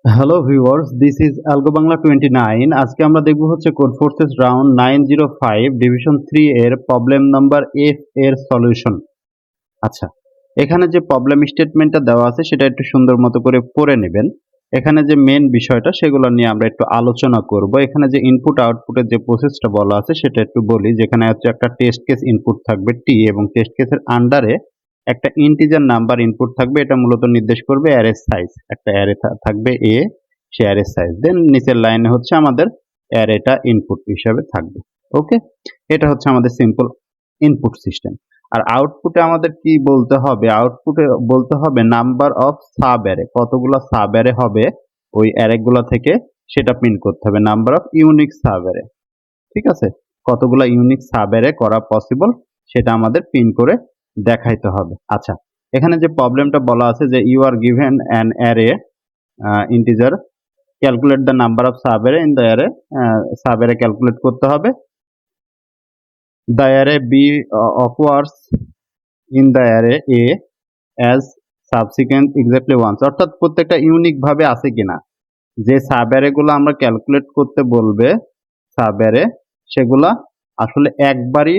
Hello viewers, this is algo Bangla 29। আজকে আমরা দেখব হচ্ছে কোড ফোর্সেস রাউন্ড 905 ডিভিশন 3 এর প্রবলেম নাম্বার এফ এর সলিউশন। আচ্ছা, এখানে যে প্রবলেম স্টেটমেন্টটা দেওয়া আছে সেটা একটু সুন্দর মতো করে পড়ে নেবেন। এখানে যে মেন বিষয়টা সেগুলো নিয়ে আমরা একটু আলোচনা করব। এখানে যে ইনপুট আউটপুটের যে প্রসেসটা বলা আছে সেটা একটু বলি। যেখানে হচ্ছে একটা টেস্ট কেস ইনপুট থাকবে টি এবং টেস্ট কেসের আন্ডারে একটা ইন্টিজার নাম্বার ইনপুট থাকবে। এটা মূলত নির্দেশ করবে অ্যারে সাইজ। একটা অ্যারে থাকবে এ, সে অ্যারে সাইজ। দেন নিচের লাইনে হচ্ছে আমাদের অ্যারেটা ইনপুট হিসাবে থাকবে। ওকে, এটা হচ্ছে আমাদের সিম্পল ইনপুট সিস্টেম। আর আউটপুটে আমাদের কি বলতে হবে? আউটপুটে বলতে হবে নাম্বার অফ সাব অ্যারে, কতগুলো সাব অ্যারে হবে ওই অ্যারেগুলো থেকে সেটা প্রিন্ট করতে হবে। Number of unique sub array, ঠিক আছে, কতগুলো ইউনিক সাব অ্যারে করা পসিবল সেটা আমাদের প্রিন্ট করে দেখাইতে হবে। আচ্ছা, এখানে যে প্রবলেমটা বলা আছে যে you are given an array integer, calculate the number of subarray in the array. Subarray calculate করতে হবে। দ্য অ্যারে বি অফওয়ার্ডস in the array a as subsequent exactly once, অর্থাৎ প্রত্যেকটা ইউনিক ভাবে আছে কিনা। যে সাব অ্যারে গুলো আমরা ক্যালকুলেট করতে বলবে সাব অ্যারে, সেগুলা আসলে একবারই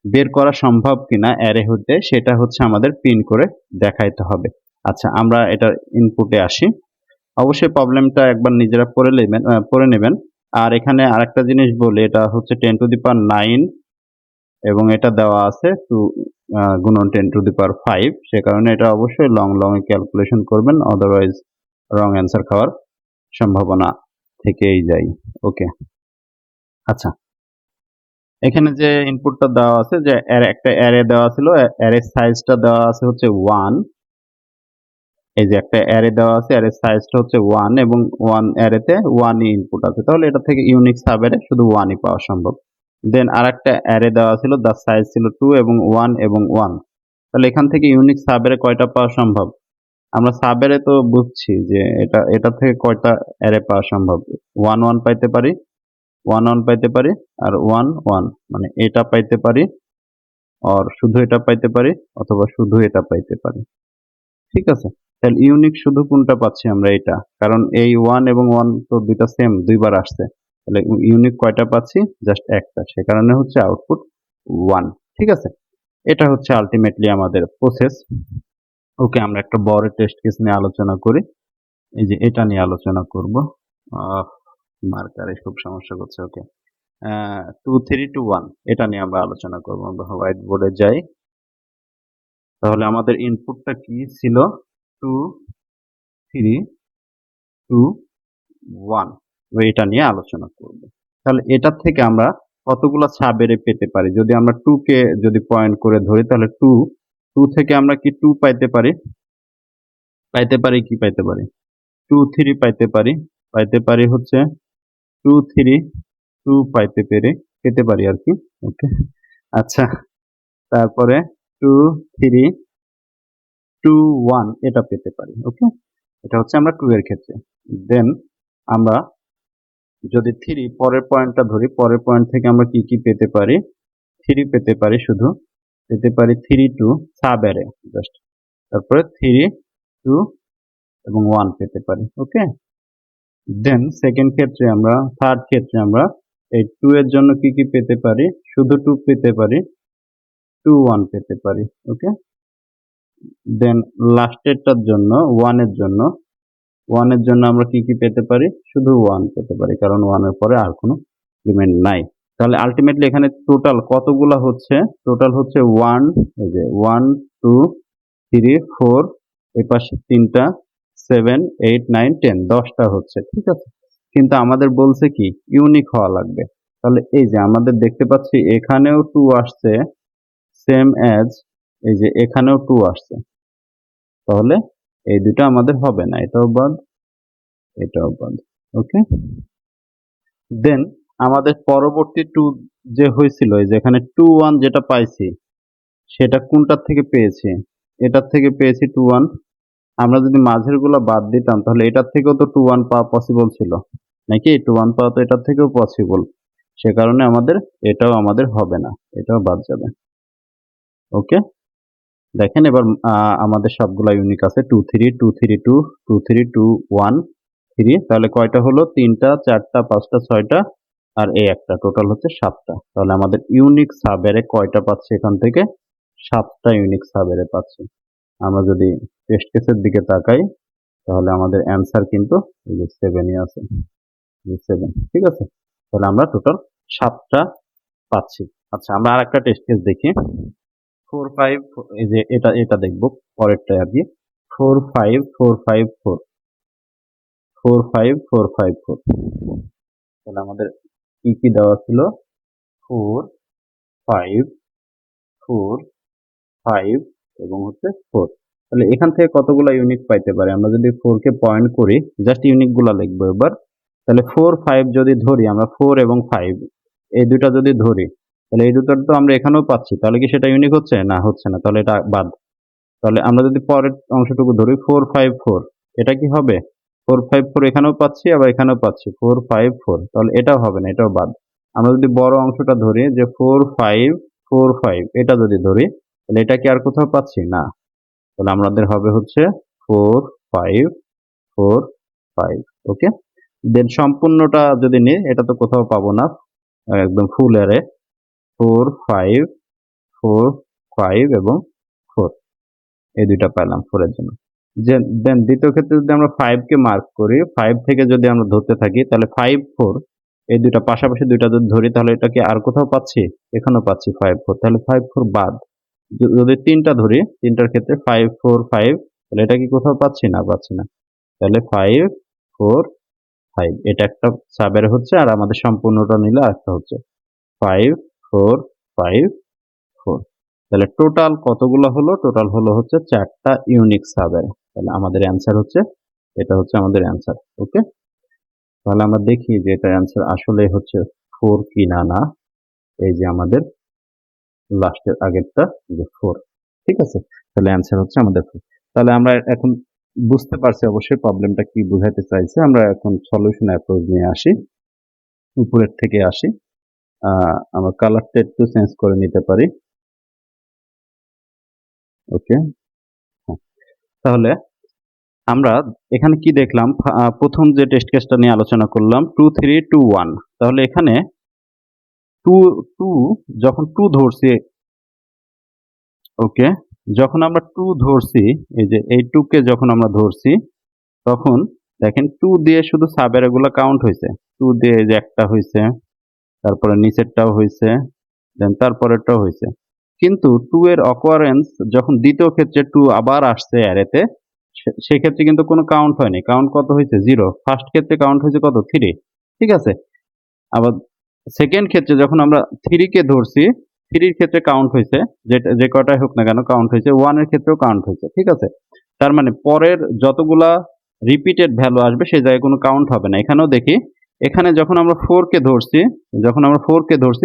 বের করা সম্ভব কিনা অ্যারে হতে, সেটা হচ্ছে আমাদের প্রিন্ট করে দেখাইতে হবে। আচ্ছা, আমরা এটা ইনপুটে আসি। অবশ্যই প্রবলেমটা একবার নিজেরা পড়ে নেবেন। আর এখানে আরেকটা জিনিস বলি, এটা হচ্ছে 10⁹ এবং এটা দেওয়া আছে 2 গুণন 10⁵। সে কারণে এটা অবশ্যই লং এ ক্যালকুলেশন করবেন, আদারওয়াইজ রং অ্যান্সার খাওয়ার সম্ভাবনা থেকেই যায়। ওকে, আচ্ছা, এখানে যে ইনপুটটা দেওয়া আছে যে একটা অ্যারে দেওয়া ছিল, অ্যারে সাইজটা দেওয়া আছে হচ্ছে 1। এই যে একটা অ্যারে দেওয়া আছে, অ্যারে সাইজটা হচ্ছে 1 এবং 1 অ্যারেতে 1ই ইনপুট আছে, তাহলে এটা থেকে ইউনিক সাব অ্যারে শুধু 1ই পাওয়া সম্ভব। দেন আরেকটা অ্যারে দেওয়া ছিল, তার সাইজ ছিল 2 এবং 1 এবং 1, তাহলে এখান থেকে ইউনিক সাব অ্যারে কয়টা পাওয়া সম্ভব? আমরা সাব অ্যারে তো বুঝছি যে এটা থেকে কয়টা অ্যারে পাওয়া সম্ভব। 1 1 পাইতে পারি, 1 1 পাইতে পারি, আর 1 1, মানে এটা পাইতে পারি, আর শুধু এটা পাইতে পারি, অথবা শুধু এটা পাইতে পারি। ঠিক আছে, তাহলে ইউনিক শুধু কোনটা পাচ্ছি আমরা? এটা, কারণ এই 1 এবং 1 তো দুইটা সেম, দুইবার আসছে, তাহলে ইউনিক কয়টা পাচ্ছি? জাস্ট একটা, সে কারণে হচ্ছে আউটপুট 1। ঠিক আছে, এটা হচ্ছে আলটিমেটলি আমাদের প্রসেস। ওকে, আমরা একটা বড় টেস্ট কেস নিয়ে আলোচনা করি। এই যে এটা নিয়ে আলোচনা করব। মার্কারে খুব সমস্যা করছে। ওকে, 2 3 2 1 এটা নিয়ে আমরা আলোচনা করব। আমরা হোয়াইট বোর্ডে যাই। তাহলে আমাদের ইনপুটটা কি ছিল? 2 3 2 1, এটা নিয়ে আলোচনা করব। তাহলে এটা থেকে আমরা কতগুলো সাব অ্যারে পেতে পারি? যদি আমরা 2 কে যদি পয়েন্ট করে ধরি, তাহলে 2 থেকে আমরা কি 2 পাইতে পারি? কি পাইতে পারি? 2 3 পাইতে পারি হচ্ছে 2 3 2 পেতে পারি আর কি। ওকে, আচ্ছা, তারপরে 2 3 2 1 এটা পেতে পারি। ওকে, এটা হচ্ছে আমরা 2 এর ক্ষেত্রে। দেন আমরা যদি 3 পরের পয়েন্টটা ধরি, পরের পয়েন্ট থেকে আমরা কি পেতে পারি? 3 পেতে পারি, শুধু পেতে পারি 3 2 সাব অ্যারে জাস্ট, তারপরে 3 2 এবং 1 পেতে পারি। ওকে, দেন থার্ড ক্ষেত্রে আমরা এই 2 এর জন্য কি পেতে পারি? শুধু 2 পেতে পারি, 2 1 পেতে পারি। ওকে, দেন লাস্টেরটার জন্য 1 এর জন্য আমরা কি পেতে পারি? শুধু 1 পেতে পারি, কারণ 1 এর পরে আর কোনো এলিমেন্ট নাই। তাহলে আলটিমেটলি এখানে টোটাল কতগুলা হচ্ছে? টোটাল হচ্ছে 1, এই যে 1 2 3 4, এই পাশে 3টা, 7 8 9 10, 10টা হচ্ছে। ঠিক আছে, কিন্তু আমাদের বলছে কি ইউনিক হওয়া লাগবে। তাহলে এই যে আমাদের দেখতে পাচ্ছি এখানেও 2 আসছে, সেম অ্যাজ এই যে এখানেও 2 আসছে, তাহলে এই দুটো আমাদের হবে না, এটাও বাদ, এটাও বাদ। ওকে, দেন আমাদের পরবর্তী 2 যে হয়েছিল, এই যে এখানে 2 1 যেটা পাইছি, সেটা কোনটার থেকে পেয়েছি? এটার থেকে পেয়েছি 2 1। আমরা যদি মাঝের গুলা বাদ দিতাম, তাহলে এটার থেকেও তো 2 1 পাওয়া পসিবল ছিল নাকি? 2 1 পাওয়া তো এটার থেকেও পসিবল, সে কারণে এটাও আমাদের হবে না, এটাও বাদ যাবে। ওকে, দেখেন এবার আমাদের সবগুলা ইউনিক আছে, 2 3 2 3 2 2 3 2 1 3, তাহলে কয়টা হলো? 3টা, 4টা, 5টা, 6টা আর এই একটা, টোটাল হচ্ছে 7টা। তাহলে আমাদের ইউনিক সাব অ্যারে কয়টা পাচ্ছি এখান থেকে? 7টা ইউনিক সাব অ্যারে পাচ্ছি। আমরা যদি টেস্ট কেসের দিকে তাকাই তাহলে আমাদের অ্যান্সার কিন্তু এই যে 7ই আছে, 7, ঠিক আছে? তাহলে আমরা টোটাল 7টা পাচ্ছি। আচ্ছা, আমরা আরেকটা টেস্ট কেস দেখি। 4 5, এই যে এটা দেখব পরেরটা আর কি। 4 5 4 5 4 4 5 4 5 4, তাহলে আমাদের কি কি দেওয়া ছিল? 4 5 4 5 এবং হচ্ছে 4। তাহলে এখান থেকে কতগুলা ইউনিক পাইতে পারে? আমরা যদি 4 কে পয়েন্ট করি, জাস্ট ইউনিক গুলা লিখবো এবার। তাহলে 4 5 যদি ধরি আমরা, 4 এবং 5 এই দুটা যদি ধরি, তাহলে এই দুটো তো আমরা এখানেও পাচ্ছি, তাহলে কি সেটা ইউনিক হচ্ছে? না, হচ্ছে না, তাহলে এটা বাদ। তাহলে আমরা যদি পরের অংশটুকু ধরি 4 5 4, এটা কি হবে? 4 5 4 এখানেও পাচ্ছি, আবার এখানেও পাচ্ছি 4 5 4, তাহলে এটাও হবে না, এটাও বাদ। আমরা যদি বড় অংশটা ধরি যে 4 5 4 5, এটা যদি ধরি তাহলে এটা কি আর কোথাও পাচ্ছি? না। তাহলে আমাদের হবে হচ্ছে 4 5 4 5। ওকে, দেন সম্পূর্ণটা যদি নিই, এটা তো কোথাও পাবো না, একদম ফুল অ্যারে 4 5 4 5 এবং 4, এই দুইটা পেলাম 4 এর জন্য। দেন দ্বিতীয় ক্ষেত্রে যদি আমরা 5 কে মার্ক করি, 5 থেকে যদি আমরা ধরতে থাকি তাহলে 5 4, এই দুইটা পাশাপাশি দুইটা যদি ধরি তাহলে এটা কি আর কোথাও পাচ্ছি? এখানেও পাচ্ছি 5 4, তাহলে 5 4 বাদ। যদি তিনটা ধরি, তিনটার ক্ষেত্রে 5 4 5, তাহলে এটা কি কোথাও পাচ্ছি? না, পাচ্ছি না। তাহলে 5 4 5, এটা একটা সাবের হচ্ছে, আর আমাদের সম্পূর্ণটা নিলে আরেকটা হচ্ছে 5 4 5 4। তাহলে টোটাল কতগুলো হলো? টোটাল হলো হচ্ছে 4টা ইউনিক সাবের। তাহলে আমাদের অ্যান্সার হচ্ছে, এটা হচ্ছে আমাদের অ্যান্সার। ওকে, তাহলে আমরা দেখি যে এটা অ্যান্সার আসলে হচ্ছে 4 কি না। না, এই যে আমাদের লাস্টের আগেরটা যে 4, ঠিক আছে? তাহলে অ্যান্সার হচ্ছে আমাদের 4। তাহলে আমরা এখন বুঝতে পারছি অবশ্যই প্রবলেমটা কি বুঝাইতে চাইছে। আমরা এখন সলিউশন অ্যাপ্রোচ নিয়ে আসি, উপরের থেকে আসি। আমরা কালারটা একটু চেঞ্জ করে নিতে পারি। ওকে, তাহলে আমরা এখানে কি দেখলাম? প্রথম যে টেস্ট কেসটা নিয়ে আলোচনা করলাম 2 3 2 1, তাহলে এখানে 2 2 যখন 2 ধরছি, ওকে, যখন আমরা 2 ধরছি, এই যে এই 2 কে যখন আমরা ধরছি, তখন দেখেন 2 দিয়ে শুধু সাবের গুলো কাউন্ট হয়েছে। 2 দিয়ে এই যে একটা হয়েছে, তারপরে নিচেরটাও হয়েছে, দেন তারপরেরটাও হয়েছে। কিন্তু 2 এর অকোয়ারেন্স যখন দ্বিতীয় ক্ষেত্রে 2 আবার আসছে অ্যারেতে, সেক্ষেত্রে কিন্তু কোনো কাউন্ট হয়নি। কাউন্ট কত হয়েছে? 0। ফার্স্ট ক্ষেত্রে কাউন্ট হয়েছে কত? 3, ঠিক আছে? আবার সেকেন্ড ক্ষেত্রে যখন আমরা 3 কে ধরছি, 3 এর ক্ষেত্রে কাউন্ট হয়েছে, যে কটাই হোক না কেন কাউন্ট হয়েছে। 1 এর ক্ষেত্রেও কাউন্ট হয়েছে, ঠিক আছে? তার মানে পরের যতগুলা রিপিটেড ভ্যালু আসবে সেই জায়গায় কোনো কাউন্ট হবে না। এখানেও দেখি, এখানে যখন আমরা 4 কে ধরছি,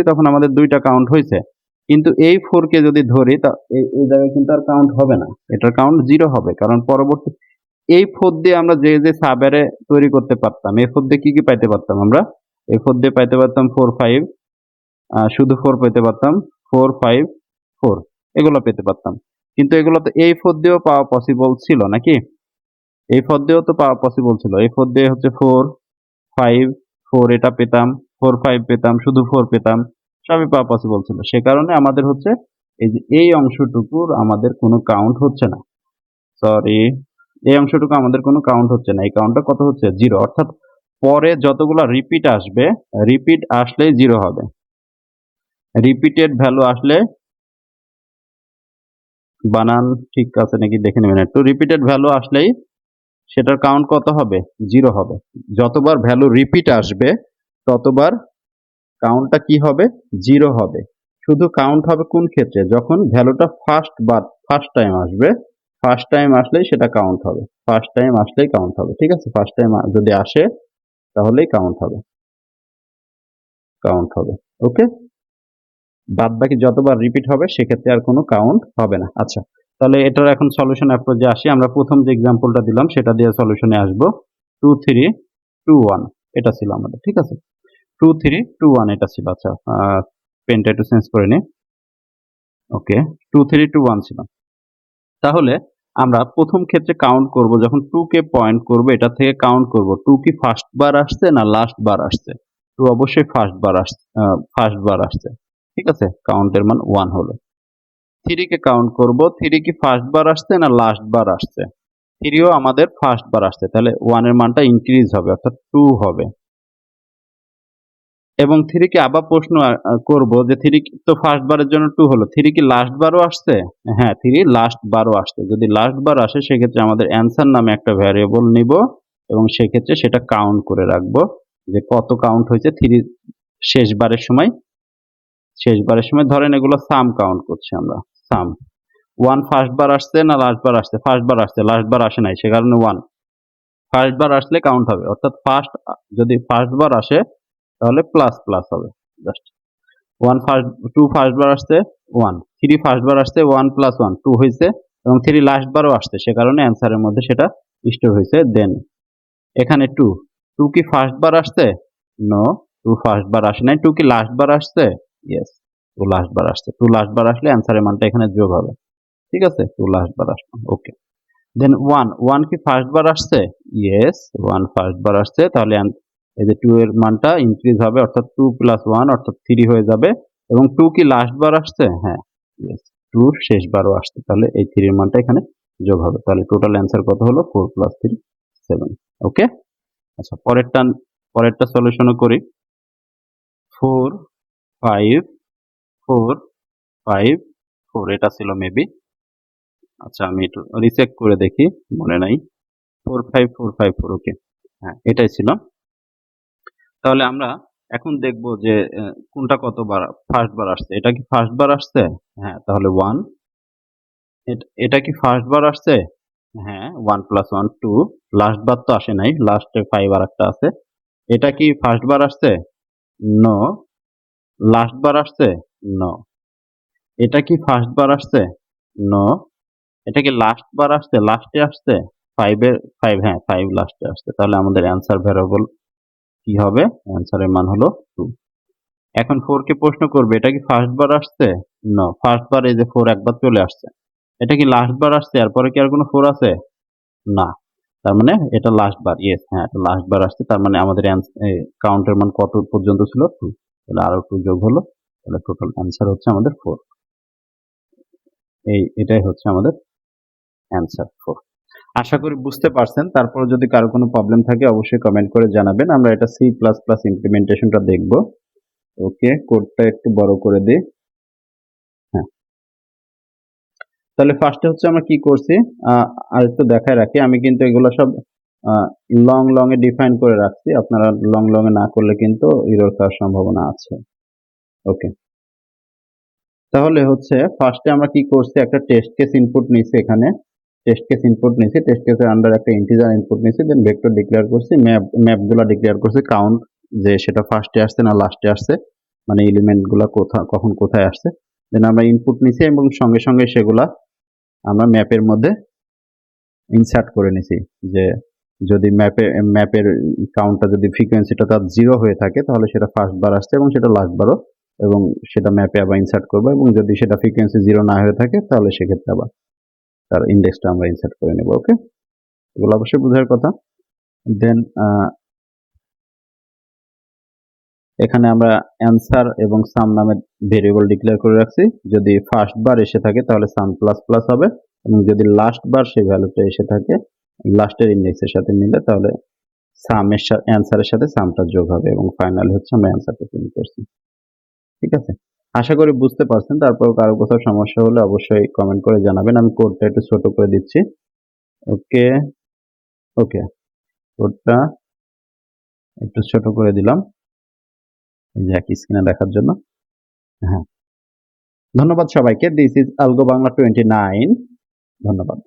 তখন আমাদের দুইটা কাউন্ট হয়েছে। কিন্তু এই 4 কে যদি ধরি তা এই জায়গায় কিন্তু আর কাউন্ট হবে না, এটার কাউন্ট 0 হবে, কারণ পরবর্তী এই 4 দিয়ে আমরা যে সাব অ্যারে তৈরি করতে পারতাম, এই 4 দিয়ে কি কি পাইতে পারতাম আমরা? এই 4 দিয়ে পাইতে পারতাম 4 5, শুধু 4 পেতে পারতাম, 4 5 4 এগুলো পেতে পারতাম। কিন্তু এগুলো তো এই 4 দিয়েও পাওয়া পসিবল ছিল নাকি? এই 4 দিয়েও তো পাওয়া পসিবল ছিল। এই 4 দিয়ে হচ্ছে 4 5 4 এটা পেতাম, 4 5 পেতাম, শুধু 4 পেতাম, সবই পাওয়া পসিবল ছিল। সে কারণে আমাদের হচ্ছে এই যে এই অংশটুকুর আমাদের কোনো কাউন্ট হচ্ছে না। সরি, এই অংশটুকু আমাদের কোনো কাউন্ট হচ্ছে না। এই কাউন্টটা কত হচ্ছে? 0। অর্থাৎ পরে যতগুলা রিপিট আসবে, রিপিট আসলেই 0 হবে। রিপিটেড ভ্যালু আসলে, বানান ঠিক আছে নাকি দেখে নেবেন একটু। রিপিটেড ভ্যালু আসলেই সেটার কাউন্ট কত হবে? 0 হবে। যতবার ভ্যালু রিপিট আসবে ততবার কাউন্টটা কি হবে? 0 হবে। শুধু কাউন্ট হবে কোন ক্ষেত্রে? যখন ভ্যালুটা ফার্স্ট টাইম আসবে। ফার্স্ট টাইম আসলেই সেটা কাউন্ট হবে। ফার্স্ট টাইম আসলেই কাউন্ট হবে, ঠিক আছে? ফার্স্ট টাইম যদি আসে তাহলেই কাউন্ট হবে, ওকে? বাদ বাকি যতবার রিপিট হবে সেক্ষেত্রে আর কোনো কাউন্ট হবে না। আচ্ছা, তাহলে এটার এখন সলিউশন অ্যাপ্রোচে আসি। আমরা প্রথম যে এক্সাম্পলটা দিলাম সেটা দিয়ে সলিউশনে আসবো। 2 3 2 1 এটা ছিল আমাদের, ঠিক আছে? 2 3 2 1 এটা ছিল। আচ্ছা, পেনটা একটু চেঞ্জ করে নিই। ওকে, 2 3 2 1 ছিল। তাহলে আমরা প্রথম ক্ষেত্রে কাউন্ট করব, যখন 2 কে পয়েন্ট করব এটা থেকে কাউন্ট করব 2 কি ফার্স্ট বার আসছে না লাস্ট বার আসছে। 2 অবশ্যই ফার্স্ট বার আসছে। ঠিক আছে? কাউন্টের মান 1 হলো। 3 কে কাউন্ট করব, 3 কি ফার্স্ট বার আসছে না লাস্ট বার আসছে। 3 ও আমাদের ফার্স্ট বার আসছে, তাহলে 1 এর মানটা ইনক্রিজ হবে অর্থাৎ 2 হবে। এবং 3 কে আবার প্রশ্ন করব যে 3 তো ফার্স্ট বারের জন্য 2 হলো, 3 কি লাস্ট বারও আসছে? হ্যাঁ, 3 লাস্ট বারও আসছে। যদি লাস্ট বার আসে সেক্ষেত্রে আমাদের অ্যান্সার নামে একটা ভ্যারিয়েবল নিব এবং সেক্ষেত্রে সেটা কাউন্ট করে রাখবো যে কত কাউন্ট হয়েছে 3 শেষবারের সময় ধরেন এগুলো সাম কাউন্ট করছি আমরা। সাম 1 ফার্স্ট বার আসছে না লাস্ট বার আসছে? ফার্স্ট বার আসছে, লাস্ট বার আসে নাই, সে কারণে 1। ফার্স্ট বার আসলে কাউন্ট হবে, অর্থাৎ যদি ফার্স্ট বার আসে তাহলে প্লাস প্লাস হবে। জাস্ট 2 ফার্স্ট বার আসছে 1, 3 ফার্স্ট বার আসছে 1 প্লাস 1 2 হয়েছে এবং 3 লাস্ট বারও আসছে, সে কারণে অ্যান্সারের মধ্যে সেটা স্টোর হয়েছে। দেন এখানে 2 কি ফার্স্ট বার আসছে? নো, 2 ফার্স্ট বার আসে নাই। 2 কি লাস্ট বার আসছে? ইয়েস, 2 লাস্ট বার আসছে। 2 লাস্ট বার আসলে অ্যান্সারের মানটা এখানে যোগ হবে। ঠিক আছে? 2 লাস্ট বার আসলো। ওকে। দেন 1 কি ফার্স্ট বার আসছে? ইয়েস, 1 ফার্স্ট বার আসছে, তাহলে এই যে 2 এর মানটা ইনক্রিজ হবে অর্থাৎ 2 প্লাস 1 অর্থাৎ 3 হয়ে যাবে। এবং 2 কি লাস্ট বার আসছে? হ্যাঁ, ইয়েস, 2 শেষবারও আসছে, তাহলে এই 3 এর মানটা এখানে যোগ হবে। তাহলে টোটাল অ্যান্সার কত হলো? 4 প্লাস 3 7। ওকে। আচ্ছা, পরেরটা সলিউশনও করি। 4 5 4 5 4 এটা ছিল মেবি। আচ্ছা, আমি একটু রিচেক করে দেখি, মনে নাই। 4 5 4 5 4, ওকে। হ্যাঁ, এটাই ছিল। তাহলে আমরা এখন দেখব যে কোনটা কতবার ফার্স্ট বার আসছে। এটা কি ফার্স্ট বার আসছে? হ্যাঁ, তাহলে 1। এটা কি ফার্স্ট বার আসছে? হ্যাঁ, 1 প্লাস 1 2। লাস্ট বার তো আসে নাই, লাস্টে 5 আর একটা আছে। এটা কি ফার্স্ট বার আসছে? নো। লাস্ট বার আসছে? নো। এটা কি ফার্স্ট বার আসছে? নো। এটা কি লাস্ট বার আসছে, লাস্টে আসছে? 5 হ্যাঁ, 5 লাস্টে আসছে। তাহলে আমাদের অ্যান্সার ভ্যারিয়েবল কি হবে? অ্যান্সারের মান হলো 2। এখন 4 কে প্রশ্ন করবে এটা কি ফার্স্ট বার আসছে? নো, ফার্স্ট বার এই যে 4 একবার চলে আসছে। এটা কি লাস্ট বার আসছে, এরপরে কি আর কোনো 4 আছে? না। তার মানে এটা লাস্ট বার। ইয়েস, হ্যাঁ, এটা লাস্ট বার আসছে। তার মানে আমাদের কাউন্টের মান কত পর্যন্ত ছিল? 2। তাহলে আরো 2 যোগ হলো, তাহলে টোটাল অ্যান্সার হচ্ছে আমাদের 4। এটাই হচ্ছে আমাদের অ্যান্সার 4। আশা করি বুঝতে পারছেন। তারপরে যদি কারো কোনো প্রবলেম থাকে অবশ্যই কমেন্ট করে জানাবেন। আমরা এটা সি প্লাস প্লাস ইমপ্লিমেন্টেশনটা দেখব। ওকে, কোডটা একটু বড় করে দিই। হ্যাঁ, তাহলে ফার্স্টে হচ্ছে আমরা কি করছি, আর একটু দেখায় রাখি। আমি কিন্তু এগুলো সব লং এ ডিফাইন করে রাখছি। আপনারা লং এ না করলে কিন্তু এরর খাওয়ার সম্ভাবনা আছে। ওকে, তাহলে হচ্ছে ফার্স্টে আমরা কি করছি, একটা টেস্ট কেস ইনপুট নিছি। এখানে টেস্ট কেসের আন্ডার একটা ইন্টিজার ইনপুট নিছি। দেন ভেক্টর ডিক্লেয়ার করছি, ম্যাপগুলো ডিক্লেয়ার করছি, কাউন্ট যে সেটা ফার্স্টে আসছে না লাস্টে আসছে, মানে এলিমেন্টগুলো কখন কোথায় আসছে। দেন আমরা ইনপুট নিছি এবং সঙ্গে সঙ্গে সেগুলা আমরা ম্যাপের মধ্যে ইনসার্ট করে নিছি। যে যদি ম্যাপের কাউন্টটা যদি ফ্রিকোয়েন্সিটা তার 0 হয়ে থাকে তাহলে সেটা ফার্স্ট বার আসছে এবং সেটা লাস্ট বারও, এবং সেটা ম্যাপে আবার ইনসার্ট করবো। এবং যদি সেটা ফ্রিকোয়েন্সি 0 না হয়ে থাকে তাহলে সেক্ষেত্রে আবার তার ইন্ডেক্সটা আমরা ইনসার্ট করে নেব। ওকে, এগুলো অবশ্যই বোঝার কথা। দেন এখানে আমরা অ্যান্সার এবং সাম নামে ভেরিয়েবল ডিক্লেয়ার করে রাখছি। যদি ফার্স্ট বার এসে থাকে তাহলে সাম প্লাস প্লাস হবে, এবং যদি লাস্ট বার সেই ভ্যালুটা এসে থাকে লাস্টের ইন্ডেক্সের সাথে মিলে তাহলে অ্যান্সারের সাথে সামটা যোগ হবে, এবং ফাইনালি হচ্ছে আমরা অ্যান্সারটা প্রিন্ট করছি। ঠিক আছে, আশা করি বুঝতে পারছেন। তারপর কারো কোথাও সমস্যা হলে অবশ্যই কমেন্ট করে জানাবেন। আমি কোডটা একটু ছোট করে দিচ্ছি। ওকে, ওকে, কোডটা একটু ছোট করে দিলাম এই যে একই স্ক্রিনে দেখার জন্য। হ্যাঁ, ধন্যবাদ সবাইকে। This is algo Bangla 29। ধন্যবাদ।